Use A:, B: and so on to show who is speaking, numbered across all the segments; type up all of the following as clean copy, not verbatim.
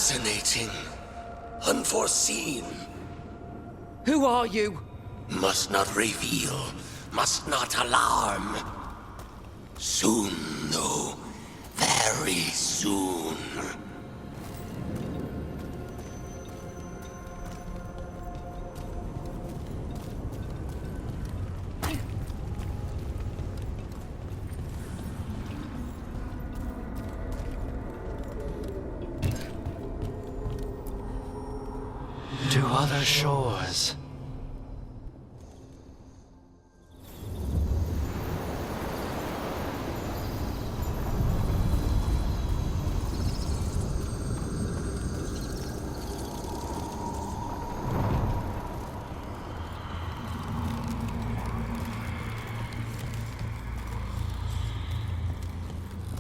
A: Fascinating. Unforeseen.
B: Who are you?
A: Must not reveal. Must not alarm. Soon, though. Very soon.
C: To other shores.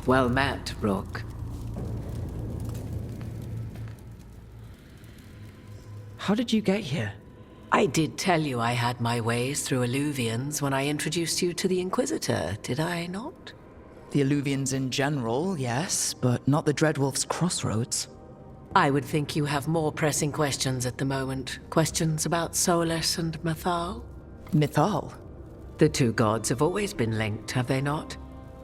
B: Well met, Rook. How did you get here? I did tell you I had my ways through Illuvians when I introduced you to the Inquisitor, did I not?
D: The Illuvians in general, yes, but not the Dreadwolf's crossroads.
B: I would think you have more pressing questions at the moment. Questions about Solus and Mythal?
D: Mythal?
B: The two gods have always been linked, have they not?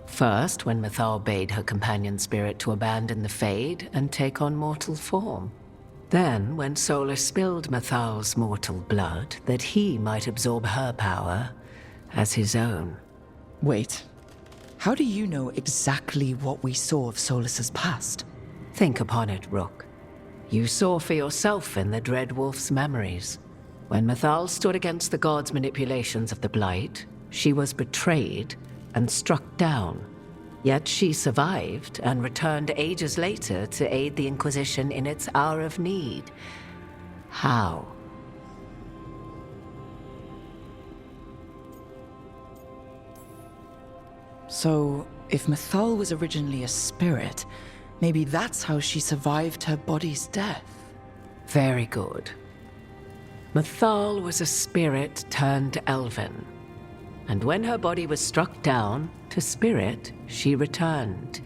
B: First, when Mythal bade her companion spirit to abandon the Fade and take on mortal form. Then, when Solus spilled Mythal's mortal blood, that he might absorb her power as his own.
D: Wait, how do you know exactly what we saw of Solus's past?
B: Think upon it, Rook. You saw for yourself in the Dreadwolf's memories. When Mythal stood against the gods' manipulations of the Blight, she was betrayed and struck down. Yet she survived and returned ages later to aid the Inquisition in its hour of need. How?
D: So, if Mythal was originally a spirit, maybe that's how she survived her body's death.
B: Very good. Mythal was a spirit turned elven. And when her body was struck down, to spirit, she returned,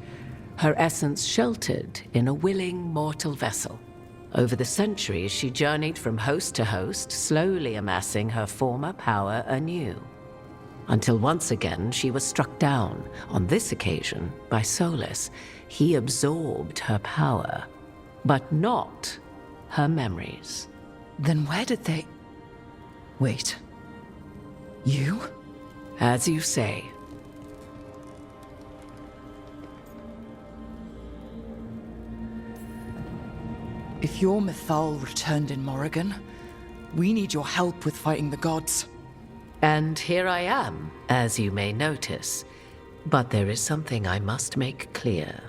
B: her essence sheltered in a willing mortal vessel. Over the centuries, she journeyed from host to host, slowly amassing her former power anew. Until once again, she was struck down, on this occasion, by Solus. He absorbed her power, but not her memories.
D: Then where did they... Wait. You?
B: As you say.
D: If your Mythal returned in Morrigan, we need your help with fighting the gods.
B: And here I am, as you may notice. But there is something I must make clear.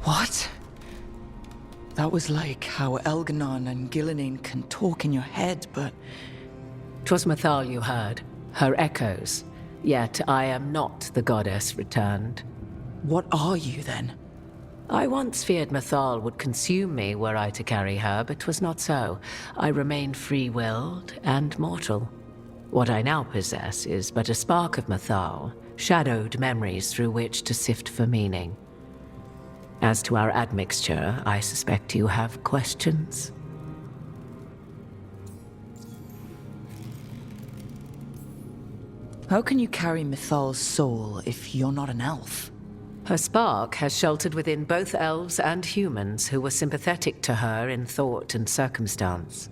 D: What? That was like how Elganon and Gillinan can talk in your head, but...
B: 'Twas Mythal you heard, her echoes. Yet I am not the goddess returned.
D: What are you, then?
B: I once feared Mythal would consume me were I to carry her, but 'twas not so. I remain free-willed and mortal. What I now possess is but a spark of Mythal, shadowed memories through which to sift for meaning. As to our admixture, I suspect you have questions.
D: How can you carry Mythal's soul if you're not an elf?
B: Her spark has sheltered within both elves and humans who were sympathetic to her in thought and circumstance.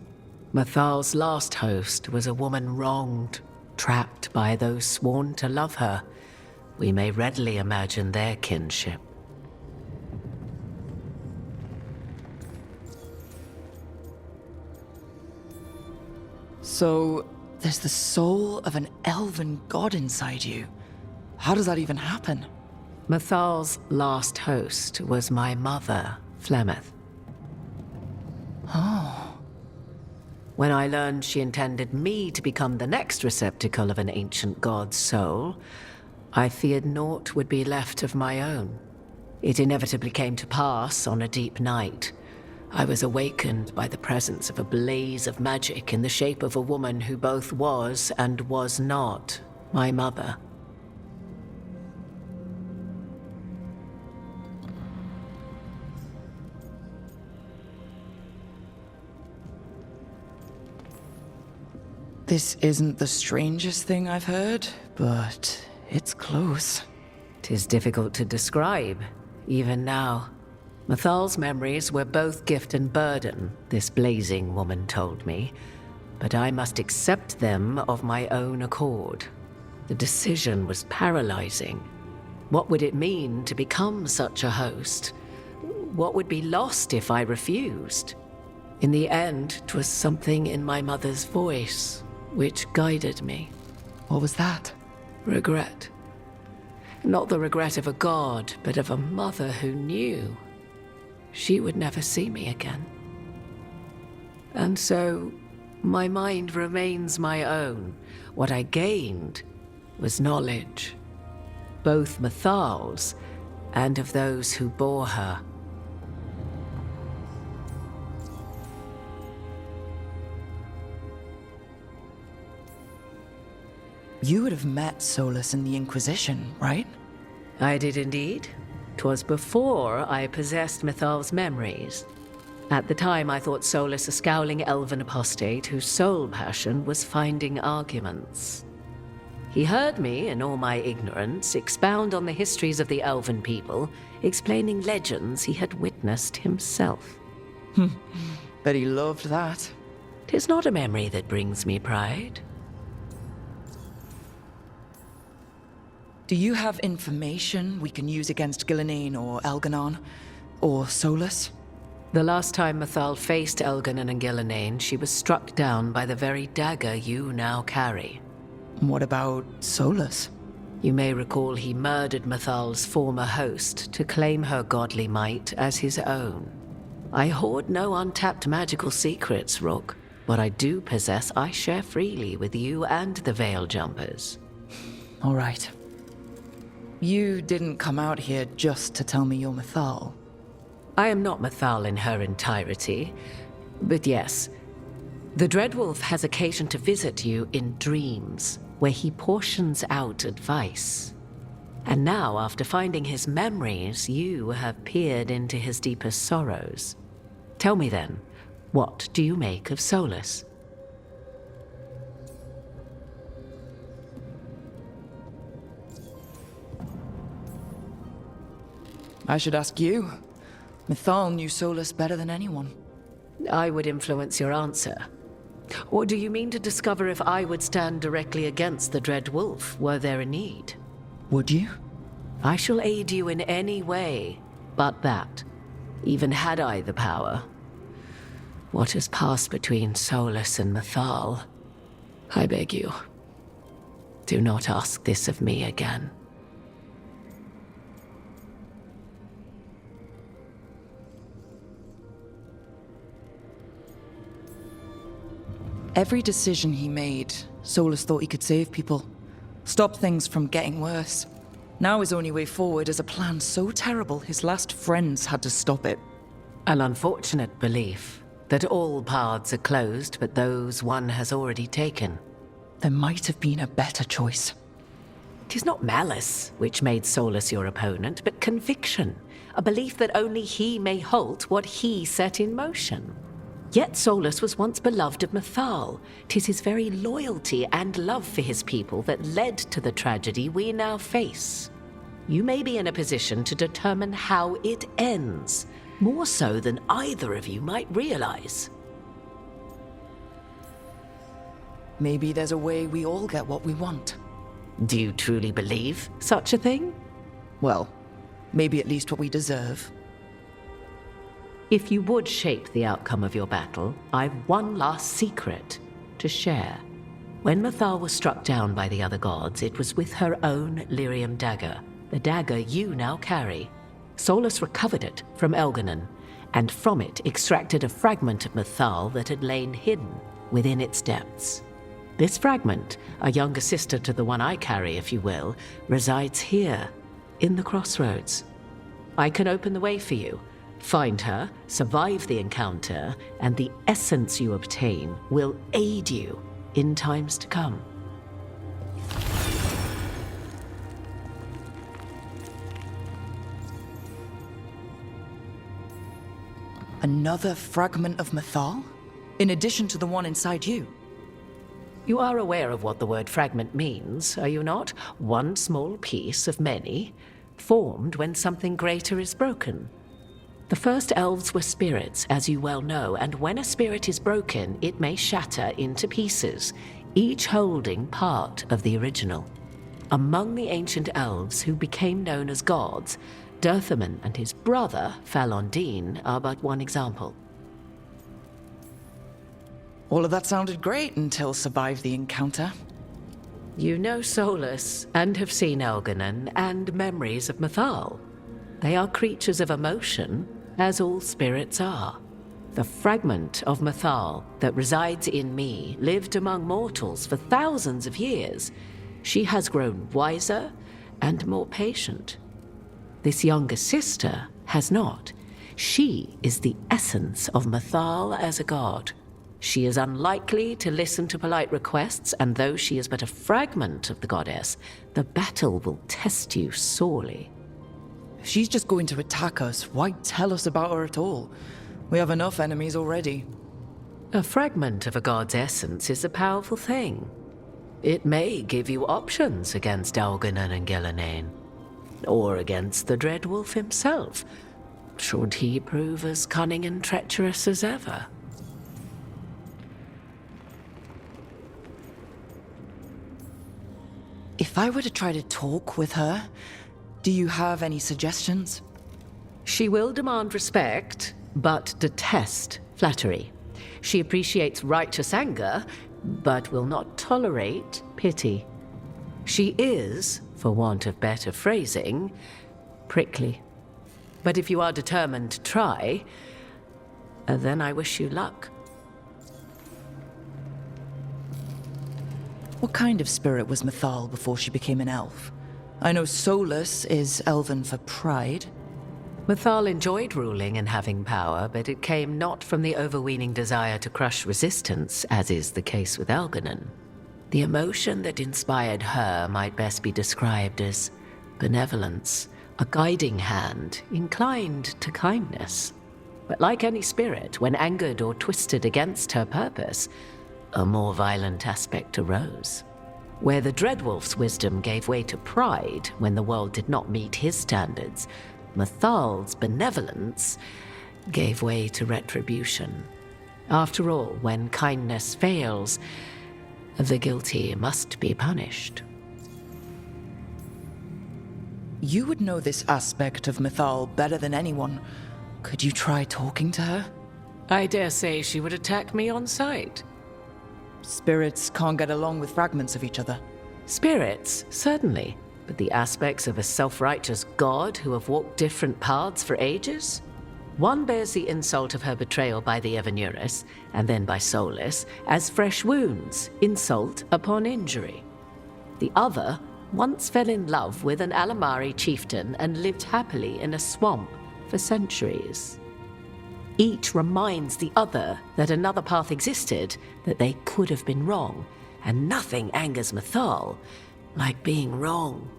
B: Mythal's last host was a woman wronged, trapped by those sworn to love her. We may readily imagine their kinship.
D: So, there's the soul of an elven god inside you. How does that even happen?
B: Mythal's last host was my mother, Flemeth.
D: Oh.
B: When I learned she intended me to become the next receptacle of an ancient god's soul, I feared naught would be left of my own. It inevitably came to pass on a deep night. I was awakened by the presence of a blaze of magic in the shape of a woman who both was and was not my mother.
D: This isn't the strangest thing I've heard, but it's close.
B: 'Tis difficult to describe, even now. Mathal's memories were both gift and burden, this blazing woman told me, but I must accept them of my own accord. The decision was paralyzing. What would it mean to become such a host? What would be lost if I refused? In the end, 'twas something in my mother's voice which guided me.
D: What was that?
B: Regret. Not the regret of a god, but of a mother who knew she would never see me again. And so, my mind remains my own. What I gained was knowledge, both Mathal's and of those who bore her.
D: You would have met Solus in the Inquisition, right?
B: I did indeed. 'Twas before I possessed Mathal's memories. At the time, I thought Solus a scowling elven apostate whose sole passion was finding arguments. He heard me, in all my ignorance, expound on the histories of the elven people, explaining legends he had witnessed himself.
D: Bet he loved that.
B: 'Tis not a memory that brings me pride.
D: Do you have information we can use against Gillenane or Elganon? Or Solus?
B: The last time Mathal faced Elganon and Gillenane, she was struck down by the very dagger you now carry.
D: What about Solus?
B: You may recall he murdered Mathal's former host to claim her godly might as his own. I hoard no untapped magical secrets, Rook. What I do possess, I share freely with you and the Veil Jumpers.
D: All right. You didn't come out here just to tell me you're Mathal.
B: I am not Mathal in her entirety, but yes, the Dreadwolf has occasion to visit you in dreams, where he portions out advice. And now, after finding his memories, you have peered into his deepest sorrows. Tell me then, what do you make of Solus?
D: I should ask you. Mathal knew Solus better than anyone.
B: I would influence your answer. Or do you mean to discover if I would stand directly against the Dread Wolf, were there a need?
D: Would you?
B: I shall aid you in any way but that, even had I the power. What has passed between Solus and Mathal? I beg you, do not ask this of me again.
D: Every decision he made, Solus thought he could save people. Stop things from getting worse. Now his only way forward is a plan so terrible his last friends had to stop it.
B: An unfortunate belief that all paths are closed but those one has already taken.
D: There might have been a better choice.
B: 'Tis not malice which made Solus your opponent, but conviction, a belief that only he may halt what he set in motion. Yet Solus was once beloved of Mathal. 'Tis his very loyalty and love for his people that led to the tragedy we now face. You may be in a position to determine how it ends, more so than either of you might realize.
D: Maybe there's a way we all get what we want.
B: Do you truly believe such a thing?
D: Well, maybe at least what we deserve.
B: If you would shape the outcome of your battle, I've one last secret to share. When Mathal was struck down by the other gods, it was with her own lyrium dagger, the dagger you now carry. Solus recovered it from Elganon, and from it extracted a fragment of Mathal that had lain hidden within its depths. This fragment, a younger sister to the one I carry, if you will, resides here, in the crossroads. I can open the way for you, Find her, survive the encounter, and the essence you obtain will aid you in times to come.
D: Another fragment of Mythal? In addition to the one inside you?
B: You are aware of what the word fragment means, are you not? One small piece of many, formed when something greater is broken. The first elves were spirits, as you well know, and when a spirit is broken, it may shatter into pieces, each holding part of the original. Among the ancient elves who became known as gods, Dirthaman and his brother, Falondine, are but one example.
D: All of that sounded great until survive the encounter.
B: You know Solus, and have seen Elganon, and memories of Mythal. They are creatures of emotion, as all spirits are. The fragment of Mythal that resides in me lived among mortals for thousands of years. She has grown wiser and more patient. This younger sister has not. She is the essence of Mythal as a god. She is unlikely to listen to polite requests, and though she is but a fragment of the goddess, the battle will test you sorely.
D: If she's just going to attack us, why tell us about her at all? We have enough enemies already.
B: A fragment of a god's essence is a powerful thing. It may give you options against Elganon and Gillenane, or against the Dreadwolf himself, should he prove as cunning and treacherous as ever.
D: If I were to try to talk with her, do you have any suggestions?
B: She will demand respect, but detest flattery. She appreciates righteous anger, but will not tolerate pity. She is, for want of better phrasing, prickly. But if you are determined to try, then I wish you luck.
D: What kind of spirit was Mythal before she became an elf? I know Solus is elven for pride.
B: Mythal enjoyed ruling and having power, but it came not from the overweening desire to crush resistance, as is the case with Elganon. The emotion that inspired her might best be described as benevolence, a guiding hand, inclined to kindness. But like any spirit, when angered or twisted against her purpose, a more violent aspect arose. Where the Dreadwolf's wisdom gave way to pride when the world did not meet his standards, Mythal's benevolence gave way to retribution. After all, when kindness fails, the guilty must be punished.
D: You would know this aspect of Mythal better than anyone. Could you try talking to her?
B: I dare say she would attack me on sight.
D: Spirits can't get along with fragments of each other.
B: Spirits, certainly, but the aspects of a self-righteous god who have walked different paths for ages? One bears the insult of her betrayal by the Evanuris, and then by Solus, as fresh wounds, insult upon injury. The other once fell in love with an Alamari chieftain and lived happily in a swamp for centuries. Each reminds the other that another path existed, that they could have been wrong, and nothing angers Mythal like being wrong.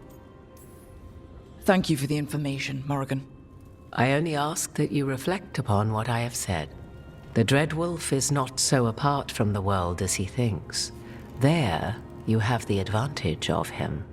D: Thank you for the information, Morrigan.
B: I only ask that you reflect upon what I have said. The Dreadwolf is not so apart from the world as he thinks. There, you have the advantage of him.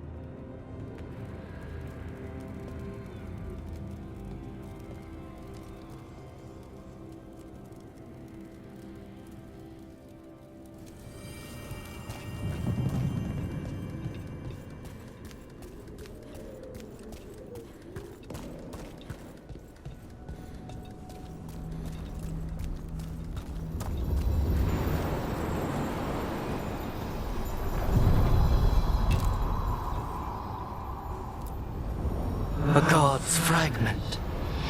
C: A god's fragment,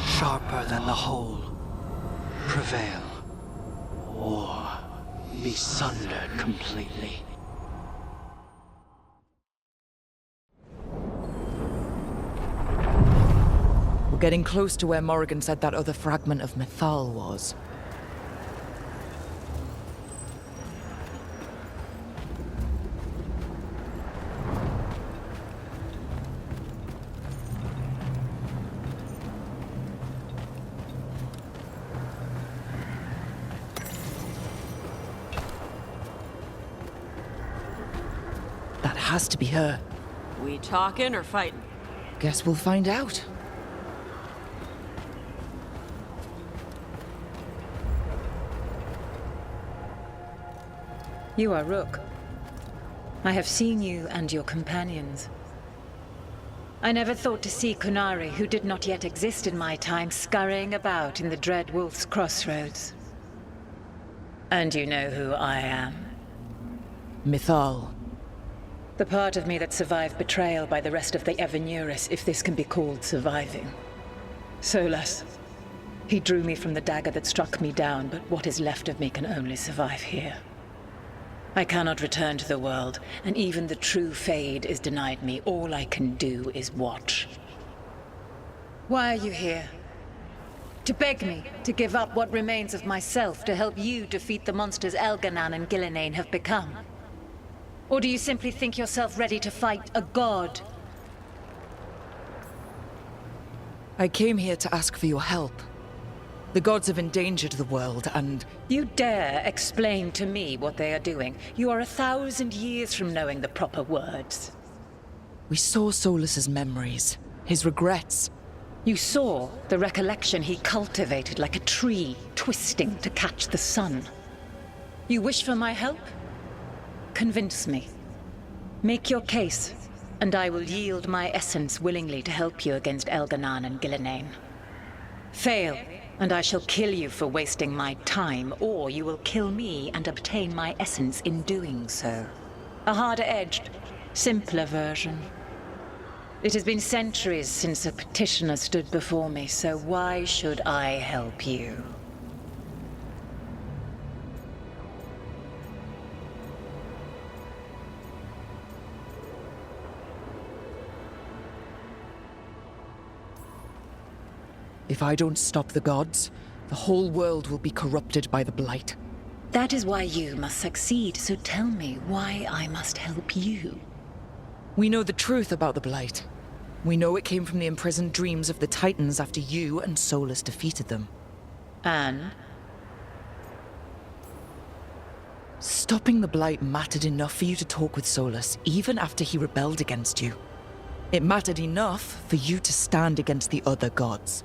C: sharper than the whole. Prevail, or be sundered completely.
D: We're getting close to where Morrigan said that other fragment of Mythal was. That has to be her.
E: We talking or fighting?
D: Guess we'll find out.
F: You are Rook. I have seen you and your companions. I never thought to see Kunari, who did not yet exist in my time, scurrying about in the Dread Wolf's crossroads. And you know who I am.
D: Mythal.
F: The part of me that survived betrayal by the rest of the Evanuris, if this can be called surviving. Solas. He drew me from the dagger that struck me down, but what is left of me can only survive here. I cannot return to the world, and even the true Fade is denied me. All I can do is watch. Why are you here? To beg me to give up what remains of myself to help you defeat the monsters Elganan and Gillenane have become? Or do you simply think yourself ready to fight a god?
D: I came here to ask for your help. The gods have endangered the world, and...
F: You dare explain to me what they are doing? You are 1,000 years from knowing the proper words.
D: We saw Solas's memories, his regrets.
F: You saw the recollection he cultivated like a tree, twisting to catch the sun. You wish for my help? Convince me. Make your case, and I will yield my essence willingly to help you against Elganan and Gillenane. Fail, and I shall kill you for wasting my time, or you will kill me and obtain my essence in doing so. A harder-edged, simpler version. It has been centuries since a petitioner stood before me, so why should I help you?
D: If I don't stop the gods, the whole world will be corrupted by the Blight.
F: That is why you must succeed, so tell me why I must help you.
D: We know the truth about the Blight. We know it came from the imprisoned dreams of the Titans after you and Solas defeated them.
F: And?
D: Stopping the Blight mattered enough for you to talk with Solas, even after he rebelled against you. It mattered enough for you to stand against the other gods.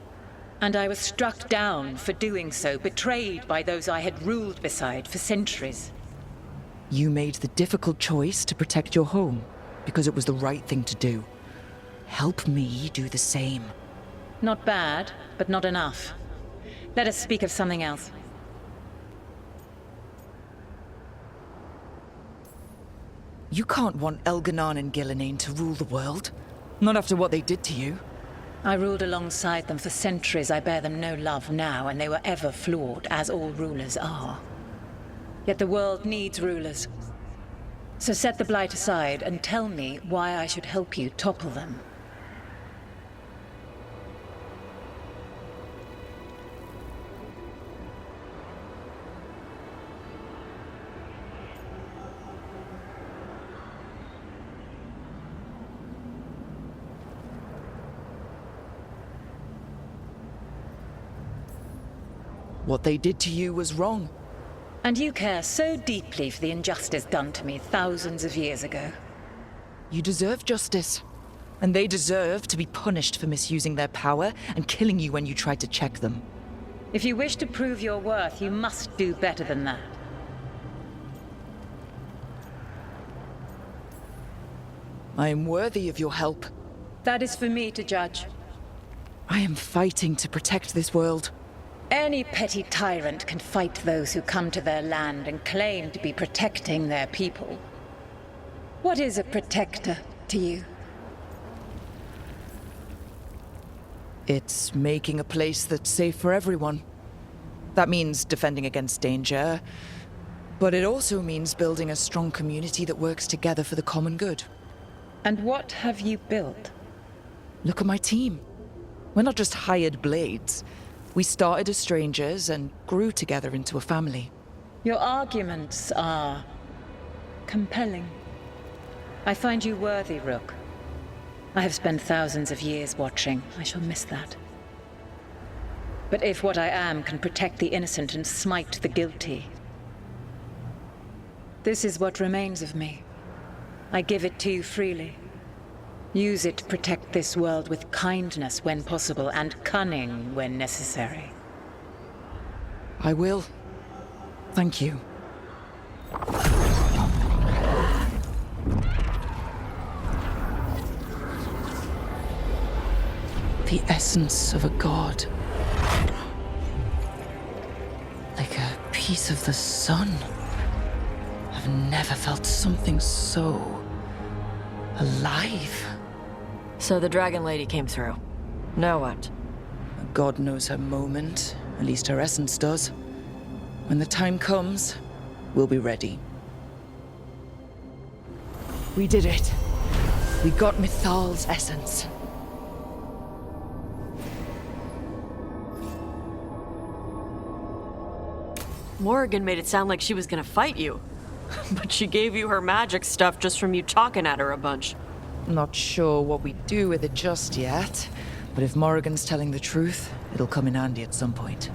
F: And I was struck down for doing so, betrayed by those I had ruled beside for centuries.
D: You made the difficult choice to protect your home, because it was the right thing to do. Help me do the same.
F: Not bad, but not enough. Let us speak of something else.
D: You can't want Elganan and Gillenane to rule the world. Not after what they did to you.
F: I ruled alongside them for centuries. I bear them no love now, and they were ever flawed, as all rulers are. Yet the world needs rulers. So set the Blight aside and tell me why I should help you topple them.
D: What they did to you was wrong.
F: And you care so deeply for the injustice done to me thousands of years ago.
D: You deserve justice. And they deserve to be punished for misusing their power and killing you when you tried to check them.
F: If you wish to prove your worth, you must do better than that.
D: I am worthy of your help.
F: That is for me to judge.
D: I am fighting to protect this world.
F: Any petty tyrant can fight those who come to their land and claim to be protecting their people. What is a protector to you?
D: It's making a place that's safe for everyone. That means defending against danger, but it also means building a strong community that works together for the common good.
F: And what have you built?
D: Look at my team. We're not just hired blades. We started as strangers and grew together into a family.
F: Your arguments are compelling. I find you worthy, Rook. I have spent thousands of years watching. I shall miss that. But if what I am can protect the innocent and smite the guilty, this is what remains of me. I give it to you freely. Use it to protect this world with kindness when possible and cunning when necessary.
D: I will. Thank you. The essence of a god. Like a piece of the sun. I've never felt something so alive.
E: So the Dragon Lady came through. Now what?
D: God knows her moment. At least her essence does. When the time comes, we'll be ready. We did it. We got Mythal's essence.
E: Morrigan made it sound like she was gonna fight you. But she gave you her magic stuff just from you talking at her a bunch.
D: Not sure what we do with it just yet, but if Morrigan's telling the truth, it'll come in handy at some point.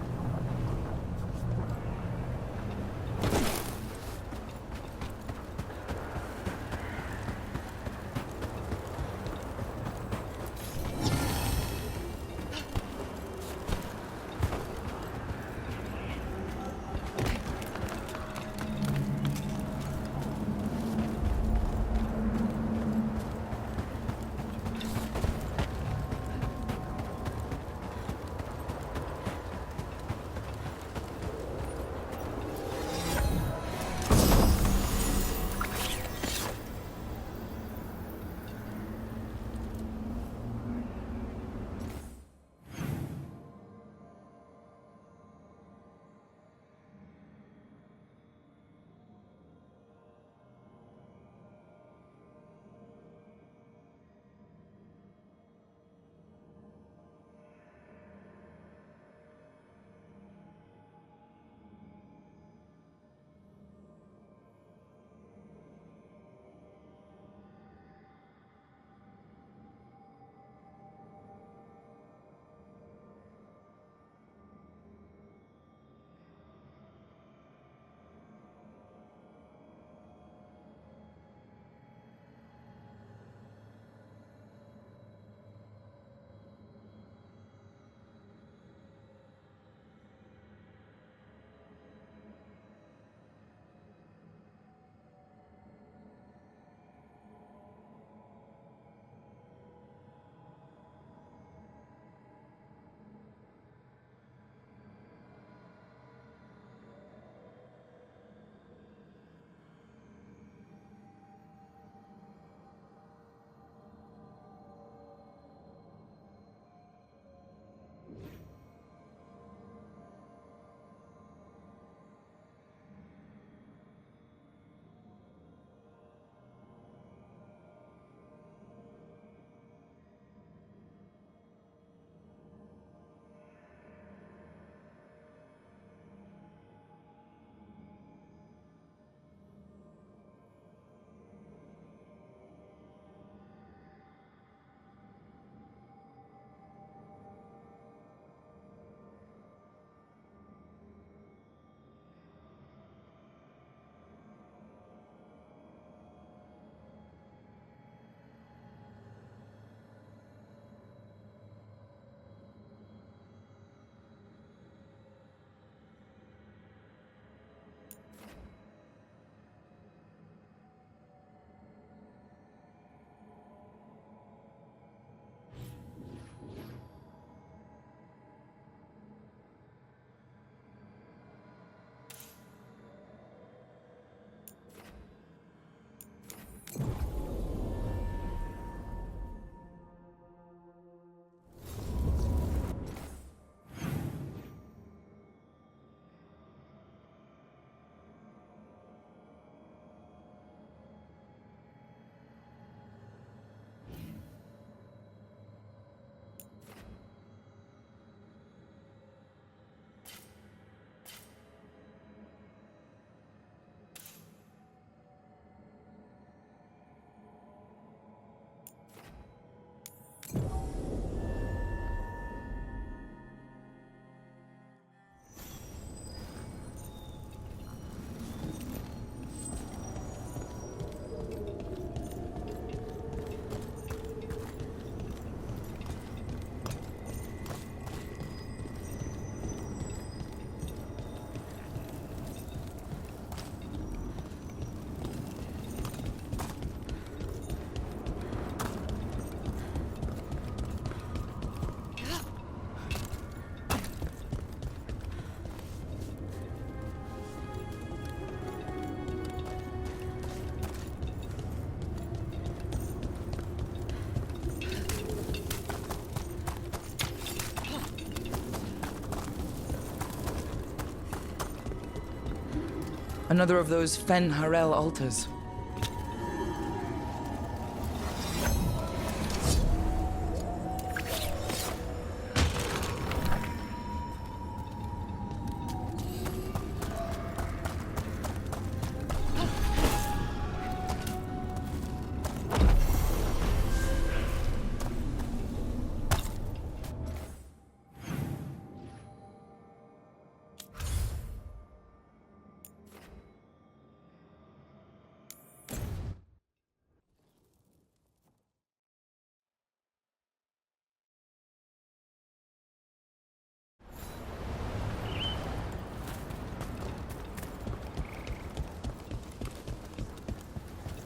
D: Another of those Fen Harel altars.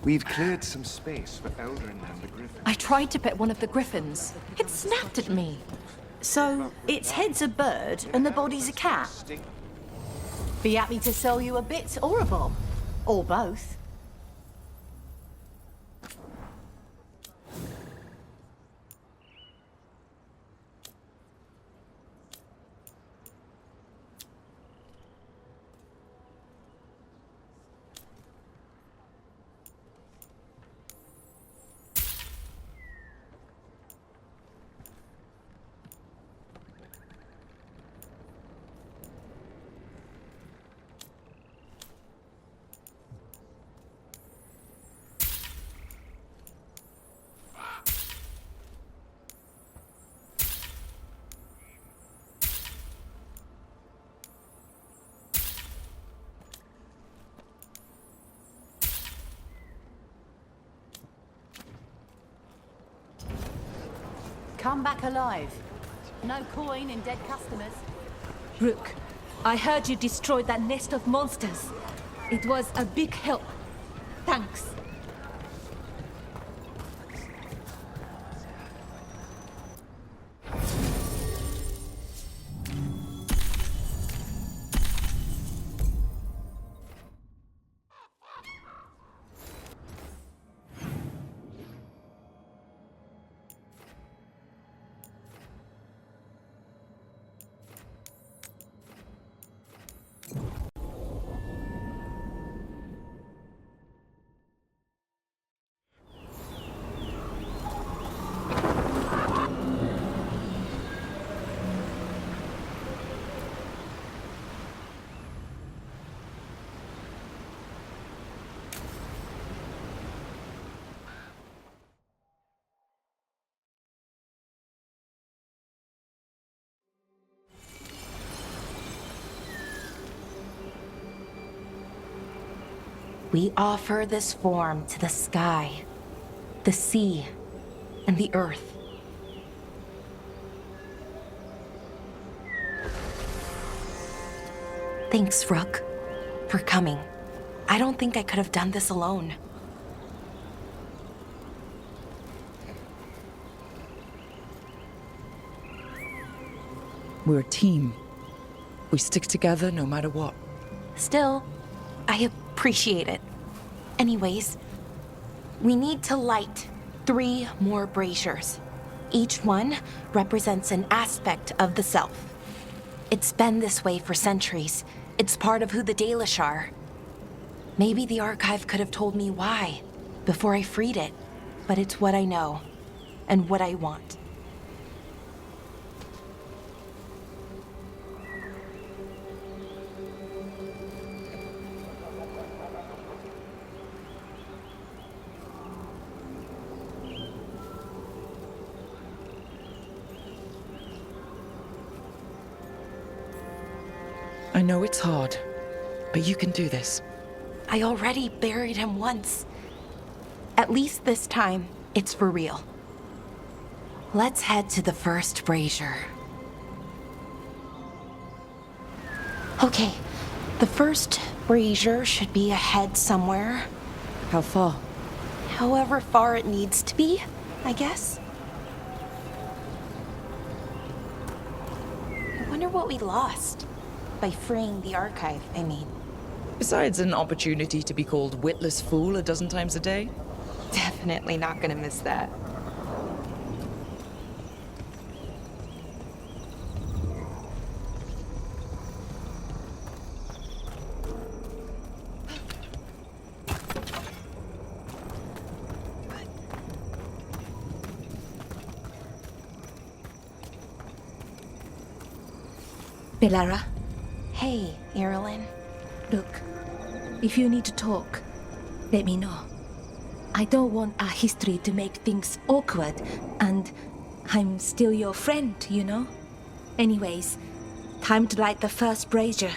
G: We've cleared some space for Eldrin and the Griffin.
H: I tried to pet one of the griffins. It snapped at me.
I: So, its head's a bird and the body's a cat? Be happy to sell you a bit or a bomb. Or both. Come back alive. No coin in dead customers.
J: Rook, I heard you destroyed that nest of monsters. It was a big help. Thanks.
K: We offer this form to the sky, the sea, and the earth. Thanks, Rook, for coming. I don't think I could have done this alone.
D: We're a team. We stick together no matter what.
K: Still, I appreciate it. Anyways, we need to light 3 more braziers. Each one represents an aspect of the self. It's been this way for centuries. It's part of who the Dalish are. Maybe the archive could have told me why before I freed it, but it's what I know and what I want.
D: I know it's hard, but you can do this.
K: I already buried him once. At least this time, it's for real. Let's head to the first brazier. Okay, the first brazier should be ahead somewhere.
D: How far?
K: However far it needs to be, I guess. I wonder what we lost. By freeing the archive, I mean.
D: Besides an opportunity to be called witless fool a dozen times a day?
K: Definitely not gonna miss that.
J: Bellara,
K: Hey, Irilyn.
J: look, if you need to talk, let me know. I don't want our history to make things awkward, and I'm still your friend, you know? Anyways, time to light the first brazier.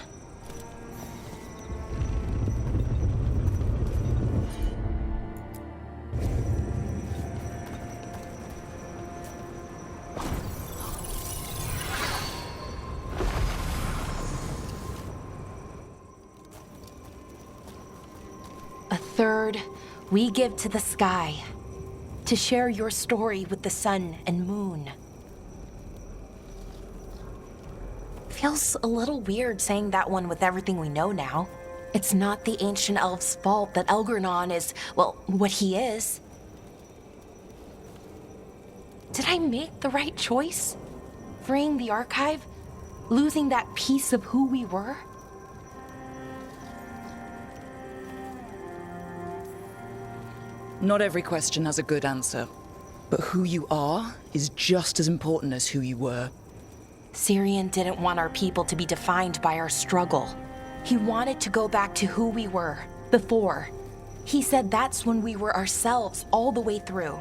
K: A third we give to the sky, to share your story with the sun and moon. Feels a little weird saying that one with everything we know now. It's not the ancient elf's fault that Elgernon is, well, what he is. Did I make the right choice? Freeing the archive? Losing that piece of who we were?
D: Not every question has a good answer, but who you are is just as important as who you were.
K: Syrian didn't want our people to be defined by our struggle. He wanted to go back to who we were, before. He said that's when we were ourselves all the way through.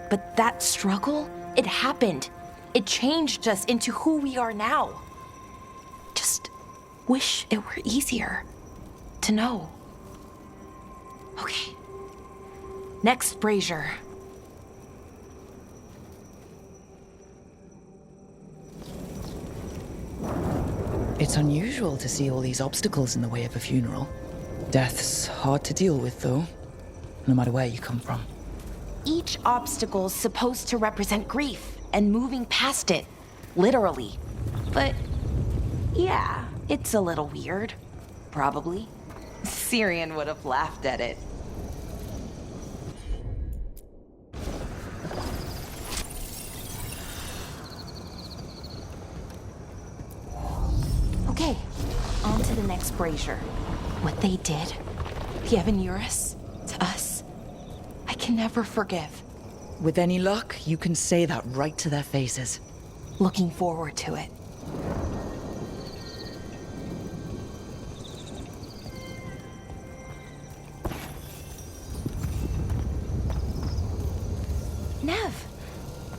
K: But that struggle, it happened. It changed us into who we are now. Just wish it were easier to know. Okay. Next brazier.
D: It's unusual to see all these obstacles in the way of a funeral. Death's hard to deal with, though, no matter where you come from.
K: Each obstacle's supposed to represent grief and moving past it, literally. But yeah, it's a little weird. Probably. Syrian would have laughed at it. Okay, on to the next brazier. What they did, the Evanurus, to us, I can never forgive.
D: With any luck, you can say that right to their faces.
K: Looking forward to it. Nev,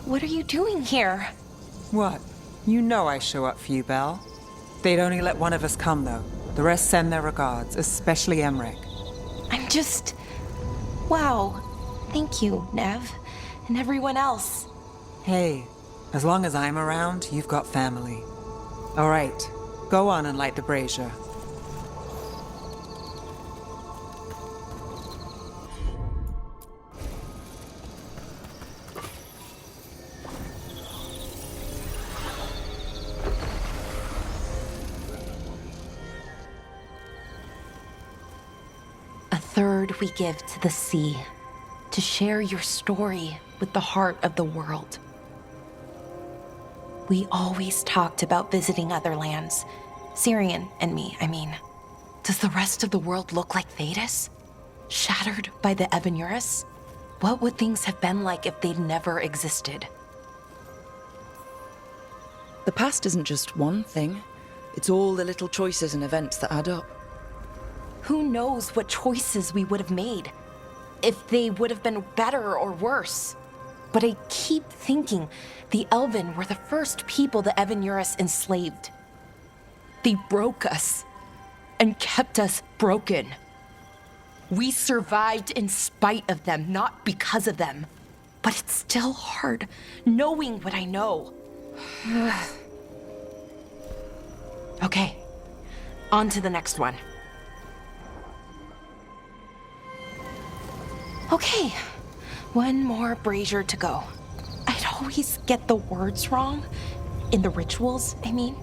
K: what are you doing here?
L: What? You know I show up for you, Belle. They'd only let one of us come, though. The rest send their regards, especially Emmerich.
K: I'm just... Wow. Thank you, Nev. And everyone else.
L: Hey, as long as I'm around, you've got family. All right, go on and light the brazier.
K: Third, we give to the sea, to share your story with the heart of the world. We always talked about visiting other lands. Syrian and me, I mean. Does the rest of the world look like Thedas? Shattered by the Evanurus? What would things have been like if they'd never existed?
D: The past isn't just one thing. It's all the little choices and events that add up.
K: Who knows what choices we would have made? If they would have been better or worse. But I keep thinking the Elven were the first people the Evanurus enslaved. They broke us and kept us broken. We survived in spite of them, not because of them. But it's still hard knowing what I know. Okay, on to the next one. Okay, one more brazier to go. I'd always get the words wrong. In the rituals, I mean.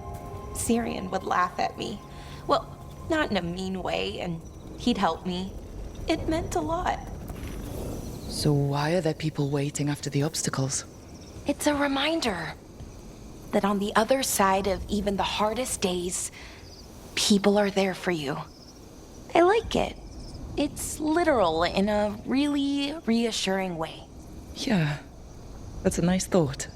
K: Syrian would laugh at me. Well, not in a mean way, and he'd help me. It meant a lot.
D: So why are there people waiting after the obstacles?
K: It's a reminder that on the other side of even the hardest days, people are there for you. I like it. It's literal in a really reassuring way.
D: Yeah, that's a nice thought.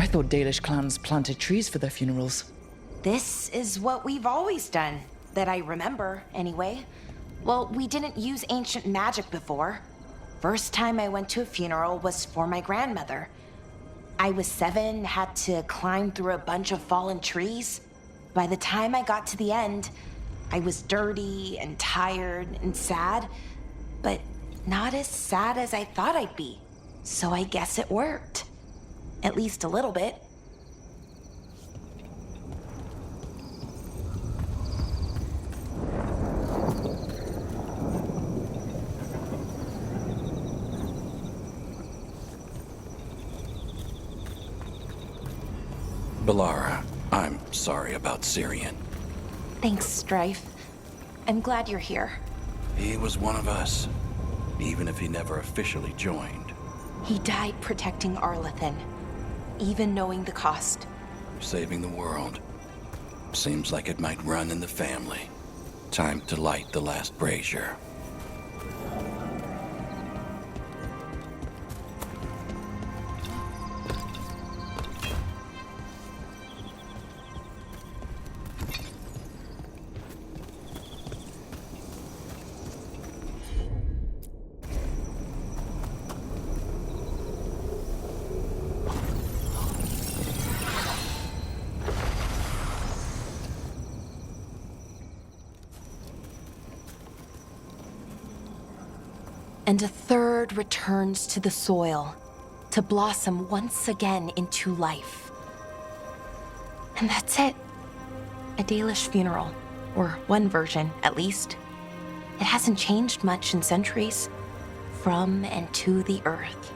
D: thought Dalish clans planted trees for their funerals.
K: This is what we've always done, that I remember, anyway. Well, we didn't use ancient magic before. First time I went to a funeral was for my grandmother. I was 7, had to climb through a bunch of fallen trees. By the time I got to the end, I was dirty and tired and sad, but not as sad as I thought I'd be. So I guess it worked. At least a little bit.
M: Balara, I'm sorry about Syrian.
K: Thanks, Strife. I'm glad you're here.
M: He was one of us, even if he never officially joined.
K: He died protecting Arlathan, even knowing the cost.
M: Saving the world. Seems like it might run in the family. Time to light the last brazier.
K: And a third returns to the soil, to blossom once again into life. And that's it. A Dalish funeral, or one version, at least. It hasn't changed much in centuries, from and to the earth.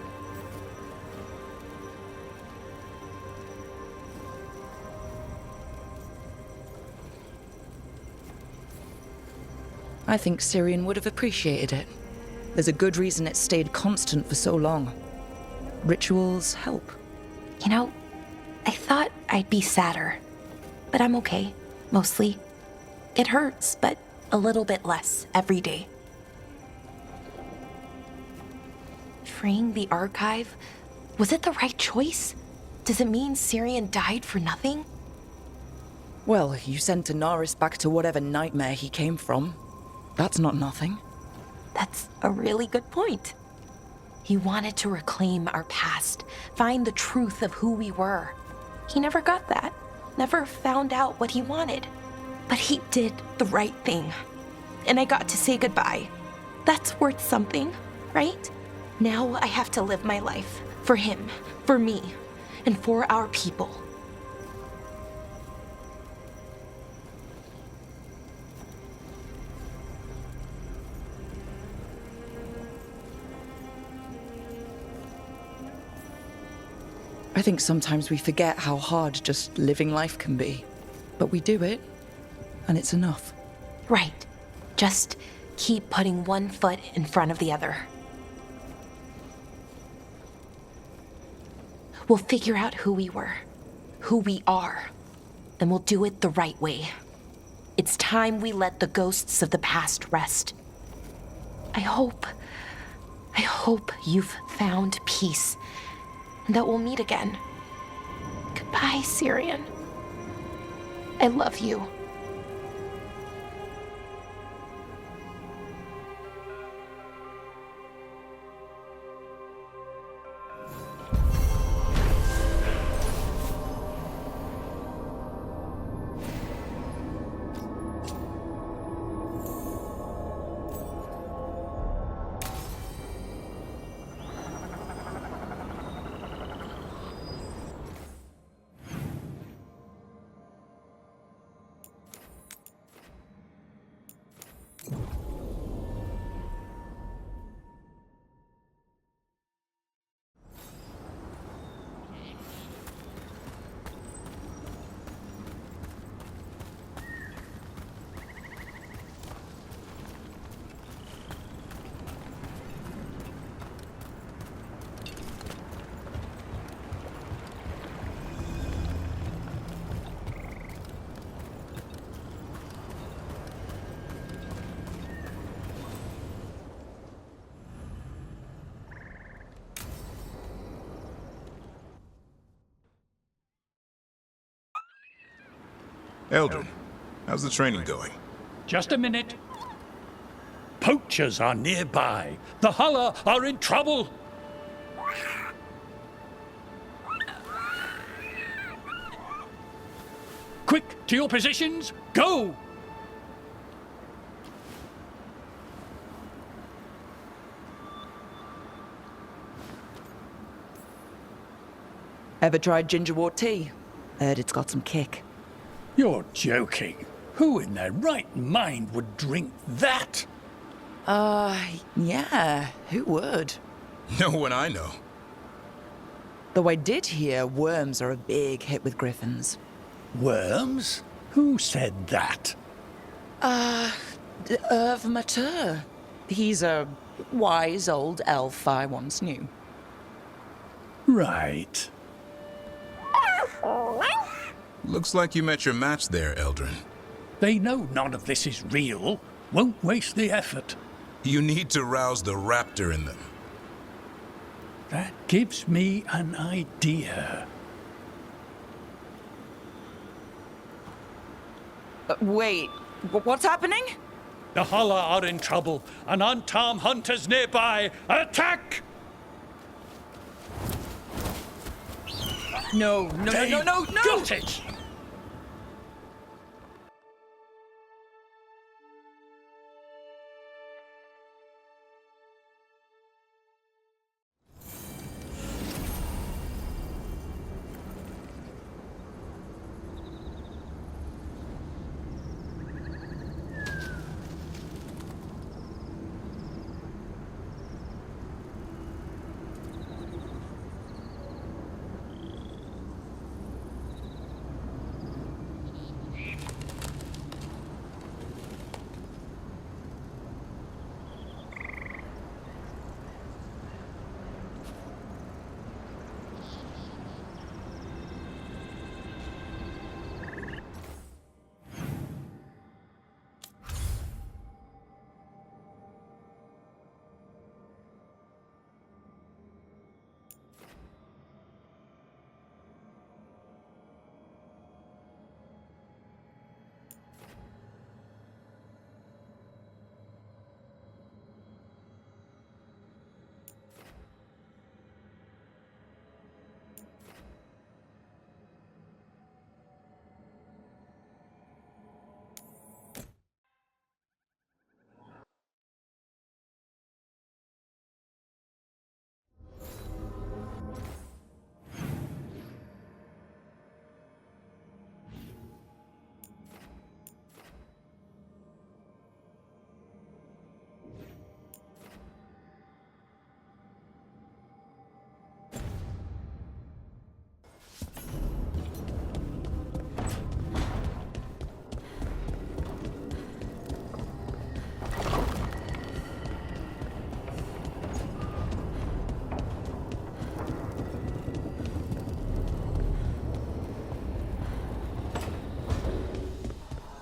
D: I think Syrian would have appreciated it. There's a good reason it stayed constant for so long. Rituals help.
K: You know, I thought I'd be sadder, but I'm okay, mostly. It hurts, but a little bit less every day. Freeing the archive, was it the right choice? Does it mean Syrian died for nothing?
D: Well, you sent Daenerys back to whatever nightmare he came from. That's not nothing.
K: That's a really good point. He wanted to reclaim our past, find the truth of who we were. He never got that, never found out what he wanted. But he did the right thing. And I got to say goodbye. That's worth something, right? Now I have to live my life for him, for me, and for our people.
D: I think sometimes we forget how hard just living life can be. But we do it, and it's enough.
K: Right. Just keep putting one foot in front of the other. We'll figure out who we were, who we are, and we'll do it the right way. It's time we let the ghosts of the past rest. I hope you've found peace, and that we'll meet again. Goodbye, Syrian. I love you.
N: Eldrin, how's the training going?
O: Just a minute. Poachers are nearby. The Hulla are in trouble. Quick, to your positions. Go!
D: Ever tried gingerwort tea? Heard it's got some kick.
O: You're joking. Who in their right mind would drink that?
D: Yeah, who would?
N: No one I know.
D: Though I did hear worms are a big hit with griffins.
O: Worms? Who said that?
D: Irv Matur. He's a wise old elf I once knew.
O: Right.
N: Looks like you met your match there, Eldrin.
O: They know none of this is real. Won't waste the effort.
N: You need to rouse the raptor in them.
O: That gives me an idea.
D: Wait, what's happening?
O: The Hulla are in trouble. An unarmed hunters nearby. Attack!
D: No.
O: Got it!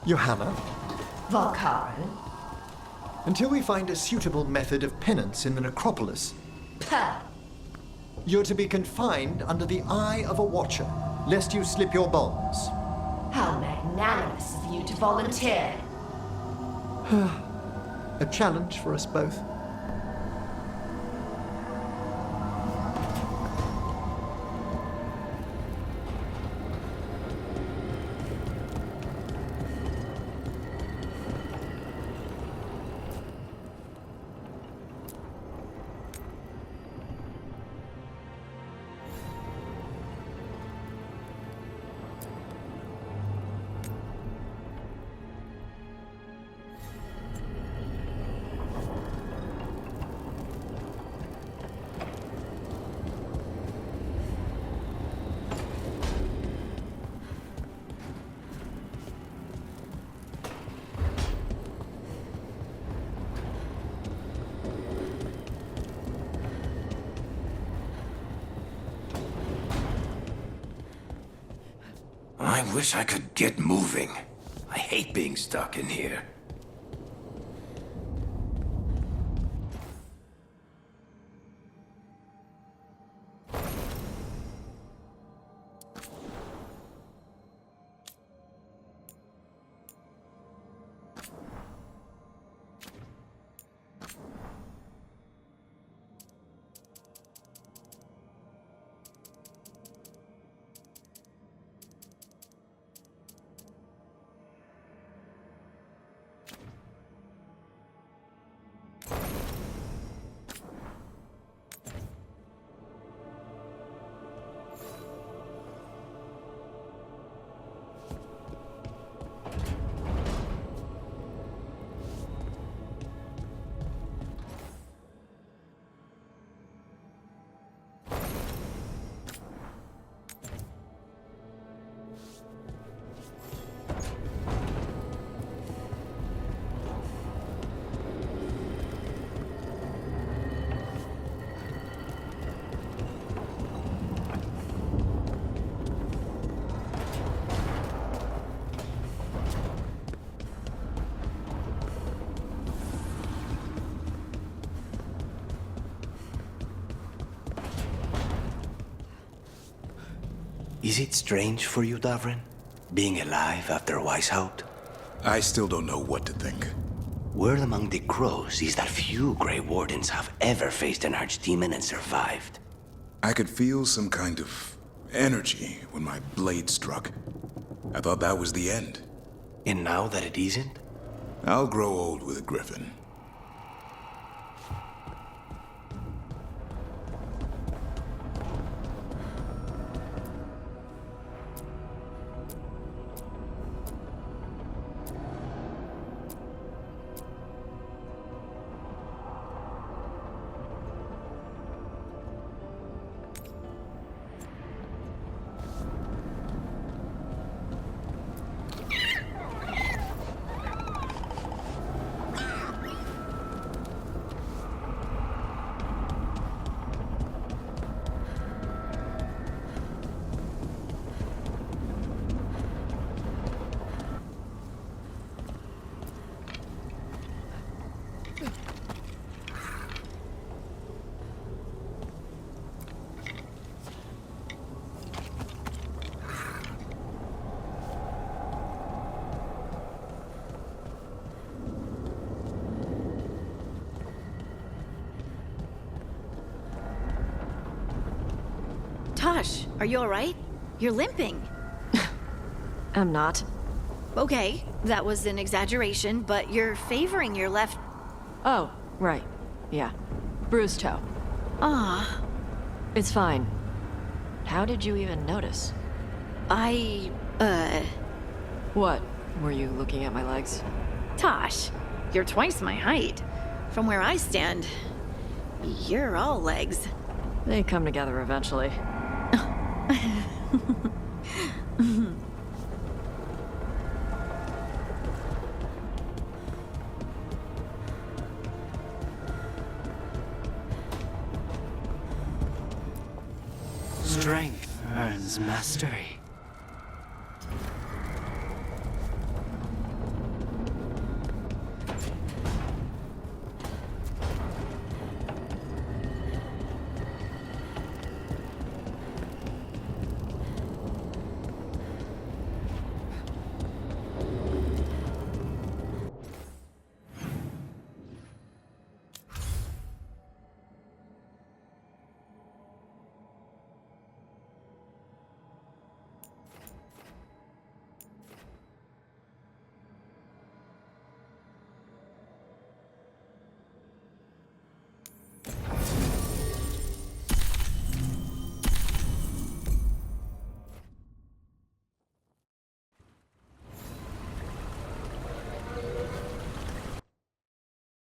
P: Johanna,
H: Valkaren?
P: until we find a suitable method of penance in the necropolis,
H: Pah.
P: you're to be confined under the eye of a watcher, lest you slip your bonds.
H: How magnanimous of you to volunteer.
P: A challenge for us both.
A: I wish I could get moving. I hate being stuck in here. Is it strange for you, Davrin? Being alive after Weishaupt?
N: I still don't know what to think.
A: Word among the crows is that few Grey Wardens have ever faced an archdemon and survived.
N: I could feel some kind of energy when my blade struck. I thought that was the end.
A: And now that it isn't?
N: I'll grow old with a griffin.
Q: Tosh, are you alright? You're limping.
E: I'm not.
Q: Okay, that was an exaggeration, but you're favoring your left...
E: Oh, right. Yeah. Bruised toe.
Q: Ah.
E: It's fine. How did you even notice? What? Were you looking at my legs?
Q: Tosh, you're twice my height. From where I stand, you're all legs.
E: They come together eventually.
C: Strength earns mastery.